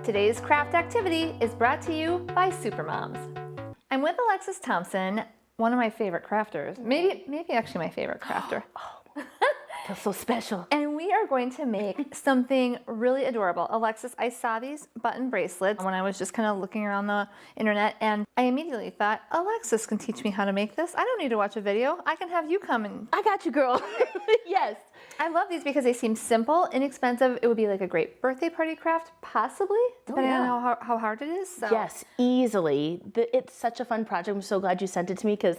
Today's craft activity is brought to you by Supermoms. I'm with Alexis Thompson, one of my favorite crafters. Maybe actually my favorite crafter. Feels so special. And we are going to make something really adorable. Alexis, I saw these button bracelets when I was just kind of looking around the internet, and I immediately thought, Alexis can teach me how to make this. I don't need to watch a video. I can have you come and... I got you, girl. Yes. I love these because they seem simple, inexpensive. It would be like a great birthday party craft, possibly, depending on how hard it is. So. Yes, easily. It's such a fun project. I'm so glad you sent it to me because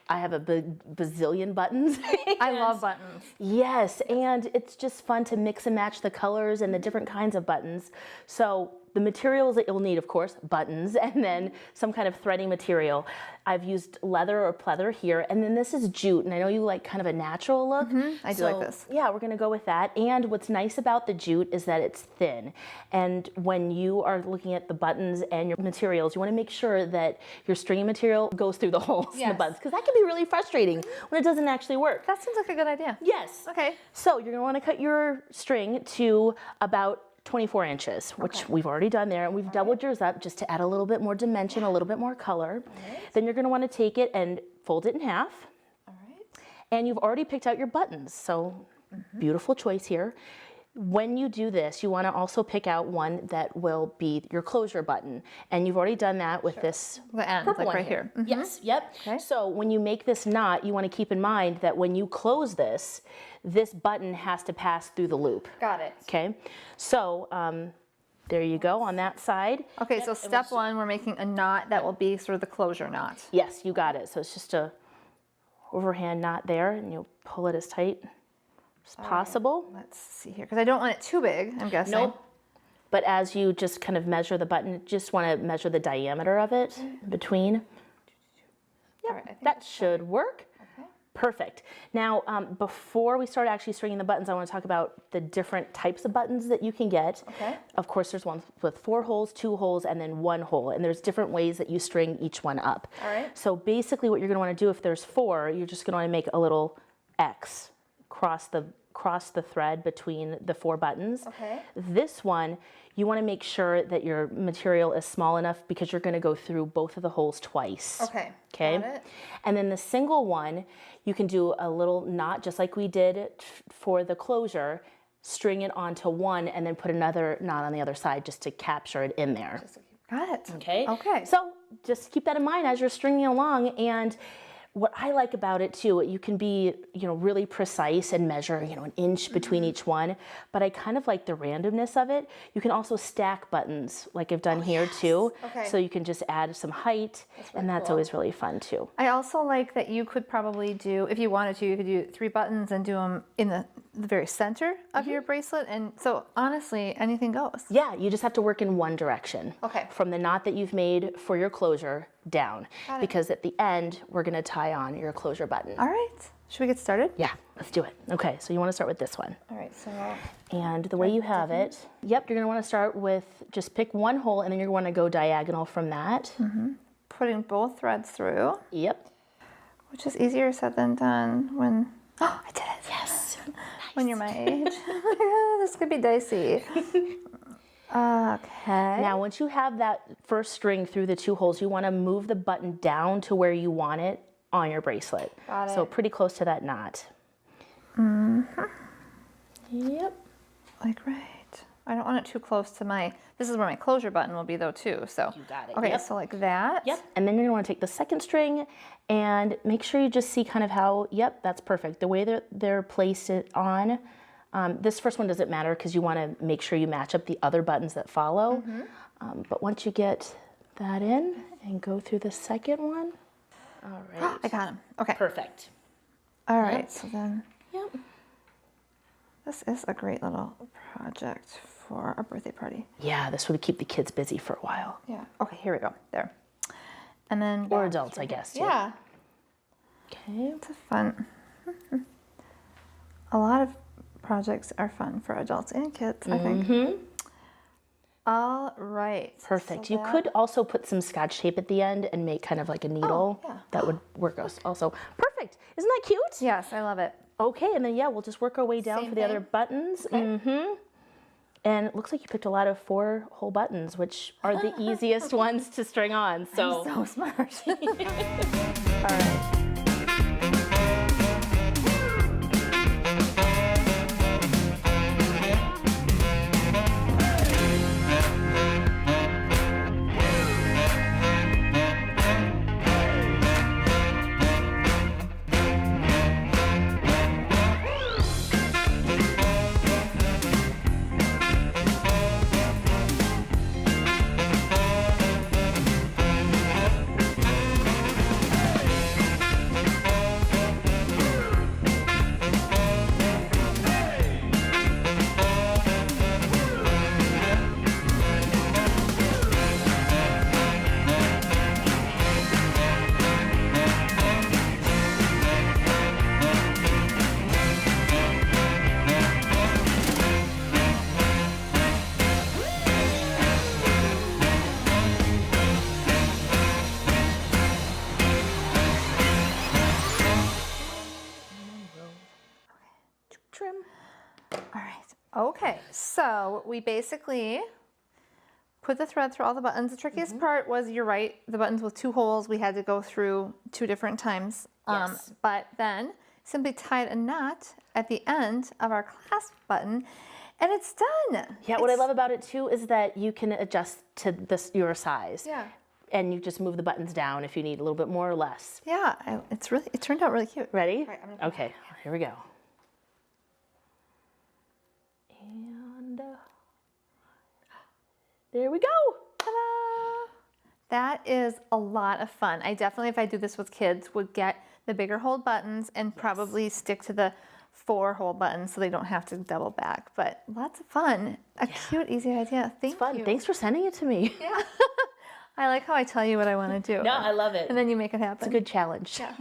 I have a bazillion buttons. I love buttons. Yes, and it's just fun to mix and match the colors and the different kinds of buttons. So the materials that you'll need, of course, buttons, and then some kind of threading material. I've used leather or pleather here, and then this is jute, and I know you like kind of a natural look. I do like this. Yeah, we're gonna go with that. And what's nice about the jute is that it's thin. And when you are looking at the buttons and your materials, you wanna make sure that your stringing material goes through the holes in the buttons, because that can be really frustrating when it doesn't actually work. That seems like a good idea. Yes. Okay. So you're gonna wanna cut your string to about 24 inches, which we've already done there, and we've doubled yours up just to add a little bit more dimension, a little bit more color. Then you're going to want to take it and fold it in half. And you've already picked out your buttons, so beautiful choice here. When you do this, you want to also pick out one that will be your closure button, and you've already done that with this the end, purple like one right here. Yes, yep. Okay. So when you make this knot, you want to keep in mind that when you close this, this button has to pass through the loop. Got it. Okay, so there you go on that side. Okay, so step one, we're making a knot that will be sort of the closure knot. Yes, you got it. So it's just a overhand knot there, and you'll pull it as tight as possible. Let's see here, because I don't want it too big, I'm guessing. Nope. But as you just kind of measure the button, just want to measure the diameter of it in between. Yep, All right, I think that should work. Okay. Perfect. Now, before we start actually stringing the buttons, I want to talk about the different types of buttons that you can get. Okay. Of course, there's one with 4 holes, 2 holes, and then 1 hole. And there's different ways that you string each one up. All right. So basically what you're going to want to do if there's 4, you're just going to want to make a little X, cross the thread between the 4 buttons. Okay. This one, you want to make sure that your material is small enough because you're going to go through both of the holes twice. Okay. Okay. Got it. And then the single one, you can do a little knot just like we did for the closure, string it onto one, and then put another knot on the other side just to capture it in there. Got it. Okay. Okay. So just keep that in mind as you're stringing along. And what I like about it too, you can be, really precise and measure, an inch between each one, but I kind of like the randomness of it. You can also stack buttons like I've done here too. Okay. So you can just add some height, and that's always really fun too. I also like that you could probably do, if you wanted to, you could do 3 buttons and do them in the very center of your bracelet. And so honestly, anything goes. Yeah, you just have to work in one direction. Okay. From the knot that you've made for your closure down. Got it. Because at the end, we're gonna tie on your closure button. All right. Should we get started? Yeah, let's do it. Okay, so you wanna start with this one. All right, so. And the way you have it, yep, you're gonna wanna start with, just pick 1 hole and then you're gonna go diagonal from that. Putting both threads through. Yep. Which is easier said than done when, oh, I did it. Yes. When you're my age. This could be dicey. Okay. Now, once you have that first string through the 2 holes, you wanna move the button down to where you want it on your bracelet. Got it. So pretty close to that knot. Yep. Like right. I don't want it too close to this is where my closure button will be though too, so. You got it. Okay, Yep. so like that. Yep, and then you're gonna wanna take the second string and make sure you just see kind of how, yep, that's perfect. The way that they're placed it on, this first one doesn't matter because you wanna make sure you match up the other buttons that follow. But once you get that in and go through the second one, all right. I got him. Okay. Perfect. All right, so then Yep. this is a great little project for a birthday party. Yeah, this would keep the kids busy for a while. Yeah. Okay, here we go. There. And then Or back adults, through. I guess. Too. Yeah. Okay. It's a fun. A lot of projects are fun for adults and kids, I think. All right. Perfect. So You that- could also put some Scotch tape at the end and make kind of like a needle. yeah. That would work also. Perfect. Isn't that cute? Yes, I love it. Okay, and then yeah, we'll just work our way down Same for the other thing? buttons. Okay. And it looks like you picked a lot of 4 hole buttons, which are the easiest ones to string on. So, So smart. All right. trim. All right. Okay. So we basically put the thread through all the buttons. The trickiest part was, you're right, the buttons with 2 holes we had to go through 2 different times. Yes. But then simply tied a knot at the end of our clasp button, and it's done. Yeah, what I love about it too is that you can adjust to your size. Yeah. And you just move the buttons down if you need a little bit more or less. Yeah, it turned out really cute. Ready? right, I'm gonna Okay, here we go. And there we go. Ta-da! That is a lot of fun. I definitely, if I do this with kids, would get the bigger hole buttons and probably stick to the 4 hole buttons so they don't have to double back. But lots of fun. A cute, easy idea. Thank Fun. you. Thanks for sending it to me. Yeah. I like how I tell you what I want to do. No, I love it. And then you make it happen. It's a good challenge. Yeah.